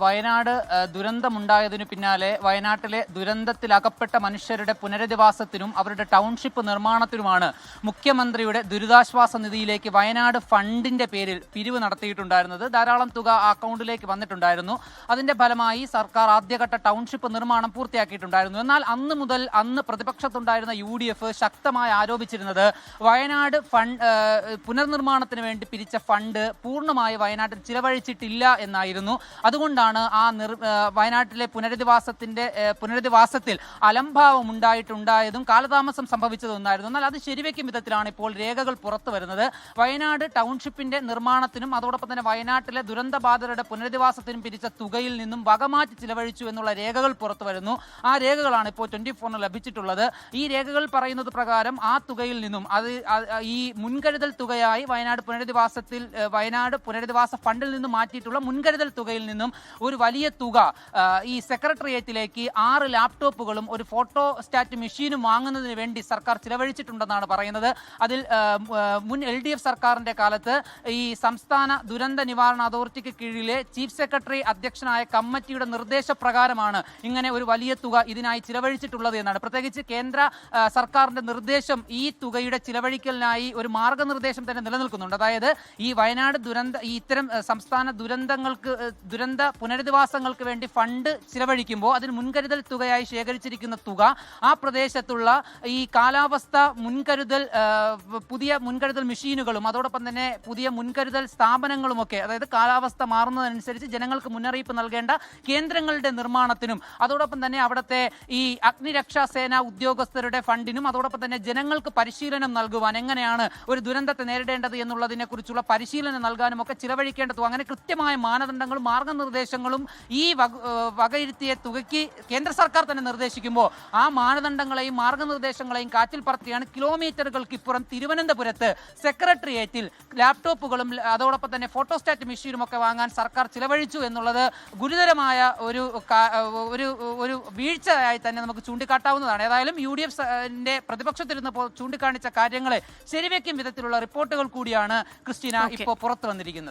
വയനാട് ദുരന്തമുണ്ടായതിനു പിന്നാലെ വയനാട്ടിലെ ദുരന്തത്തിലകപ്പെട്ട മനുഷ്യരുടെ പുനരധിവാസത്തിനും അവരുടെ ടൗൺഷിപ്പ് നിർമ്മാണത്തിനുമാണ് മുഖ്യമന്ത്രിയുടെ ദുരിതാശ്വാസ നിധിയിലേക്ക് വയനാട് ഫണ്ടിന്റെ പേരിൽ പിരിവ് നടത്തിയിട്ടുണ്ടായിരുന്നത്. ധാരാളം തുക ആ അക്കൗണ്ടിലേക്ക് വന്നിട്ടുണ്ടായിരുന്നു. അതിന്റെ ഫലമായി സർക്കാർ ആദ്യഘട്ട ടൗൺഷിപ്പ് നിർമ്മാണം പൂർത്തിയാക്കിയിട്ടുണ്ടായിരുന്നു. എന്നാൽ അന്ന് പ്രതിപക്ഷത്തുണ്ടായിരുന്ന UDF ശക്തമായി ആരോപിച്ചിരുന്നത് വയനാട് പുനർനിർമ്മാണത്തിന് വേണ്ടി പിരിച്ച ഫണ്ട് പൂർണ്ണമായി വയനാട്ടിൽ ചിലവഴിച്ചിട്ടില്ല എന്നായിരുന്നു. അതുകൊണ്ടാണ് വയനാട്ടിലെ പുനരധിവാസത്തിൽ അലംഭാവം ഉണ്ടായതും കാലതാമസം സംഭവിച്ചതൊന്നായിരുന്നു. എന്നാൽ അത് ശരിവെക്കും വിധത്തിലാണ് ഇപ്പോൾ രേഖകൾ പുറത്തു വരുന്നത്. വയനാട് ടൗൺഷിപ്പിന്റെ നിർമ്മാണത്തിനും അതോടൊപ്പം തന്നെ വയനാട്ടിലെ ദുരന്തബാധിതരുടെ പുനരധിവാസത്തിനും പിരിച്ച തുകയിൽ നിന്നും വകമാറ്റി ചിലവഴിച്ചു എന്നുള്ള രേഖകൾ പുറത്തു വരുന്നു. ആ രേഖകളാണ് ഇപ്പോൾ 24 ലഭിച്ചിട്ടുള്ളത്. ഈ രേഖകൾ പറയുന്നത് പ്രകാരം ആ തുകയിൽ നിന്നും ഈ മുൻകരുതൽ തുകയായി വയനാട് പുനരധിവാസ ഫണ്ടിൽ നിന്നും മാറ്റിയിട്ടുള്ള മുൻകരുതൽ തുകയിൽ നിന്നും ഒരു വലിയ തുക ഈ സെക്രട്ടേറിയറ്റിലേക്ക് 6 ലാപ്ടോപ്പുകളും ഒരു ഫോട്ടോസ്റ്റാറ്റ് മെഷീനും വാങ്ങുന്നതിന് വേണ്ടി സർക്കാർ ചിലവഴിച്ചിട്ടുണ്ടെന്നാണ് പറയുന്നത്. അതിൽ മുൻ LDF സർക്കാരിന്റെ കാലത്ത് ഈ സംസ്ഥാന ദുരന്ത നിവാരണ അതോറിറ്റിക്ക് കീഴിലെ ചീഫ് സെക്രട്ടറി അധ്യക്ഷനായ കമ്മിറ്റിയുടെ നിർദ്ദേശപ്രകാരമാണ് ഇങ്ങനെ ഒരു വലിയ തുക ഇതിനായി ചിലവഴിച്ചിട്ടുള്ളത് എന്നാണ്. പ്രത്യേകിച്ച് കേന്ദ്ര സർക്കാരിന്റെ നിർദ്ദേശം ഈ തുകയുടെ ചിലവഴിക്കലിനായി ഒരു മാർഗനിർദ്ദേശം തന്നെ നിലനിൽക്കുന്നുണ്ട്. അതായത് ഈ വയനാട് ഇത്തരം സംസ്ഥാന ദുരന്ത പുനരധിവാസങ്ങൾക്ക് വേണ്ടി ഫണ്ട് ചിലവഴിക്കുമ്പോൾ അതിന് മുൻകരുതൽ തുകയായി ശേഖരിച്ചിരിക്കുന്ന തുക ആ പ്രദേശത്തുള്ള ഈ കാലാവസ്ഥ പുതിയ മുൻകരുതൽ മെഷീനുകളും അതോടൊപ്പം തന്നെ പുതിയ മുൻകരുതൽ സ്ഥാപനങ്ങളുമൊക്കെ, അതായത് കാലാവസ്ഥ മാറുന്നതനുസരിച്ച് ജനങ്ങൾക്ക് മുന്നറിയിപ്പ് നൽകേണ്ട കേന്ദ്രങ്ങളുടെ നിർമ്മാണത്തിനും അതോടൊപ്പം തന്നെ അവിടുത്തെ ഈ അഗ്നിരക്ഷാസേന ഉദ്യോഗസ്ഥരുടെ ഫണ്ടിനും അതോടൊപ്പം തന്നെ ജനങ്ങൾക്ക് പരിശീലനം നൽകുവാൻ എങ്ങനെയാണ് ഒരു ദുരന്തത്തെ നേരിടേണ്ടത് എന്നുള്ളതിനെ കുറിച്ചുള്ള പരിശീലനം നൽകാനും ഒക്കെ ചിലവഴിക്കേണ്ടതും അങ്ങനെ കൃത്യമായ മാനദണ്ഡങ്ങളും മാർഗനിർദ്ദേശങ്ങളും ഈ വകയിരുത്തിയ തുകയ്ക്ക് കേന്ദ്ര സർക്കാർ തന്നെ നിർദ്ദേശിക്കുമ്പോൾ ആ മാനദണ്ഡങ്ങളെയും മാർഗനിർദ്ദേശങ്ങളെയും കാറ്റിൽ പറത്തിയാണ് കിലോമീറ്ററുകൾക്ക് ഇപ്പുറം തിരുവനന്തപുരത്ത് സെക്രട്ടേറിയറ്റിൽ ലാപ്ടോപ്പുകളും അതോടൊപ്പം തന്നെ ഫോട്ടോസ്റ്റാറ്റ് മെഷീനും ഒക്കെ വാങ്ങാൻ സർക്കാർ ചിലവഴിച്ചു എന്നുള്ളത് ഗുരുതരമായ ഒരു വീഴ്ചയായി തന്നെ നമുക്ക് ചൂണ്ടിക്കാട്ടാവുന്നതാണ്. ഏതായാലും UDF പ്രതിപക്ഷത്തിരുന്നപ്പോൾ ചൂണ്ടിക്കാണിച്ച കാര്യങ്ങളെ ശരിവെക്കും വിധത്തിലുള്ള റിപ്പോർട്ടുകൾ കൂടിയാണ് ക്രിസ്റ്റീന ഇപ്പോൾ പുറത്തു വന്നിരിക്കുന്നത്.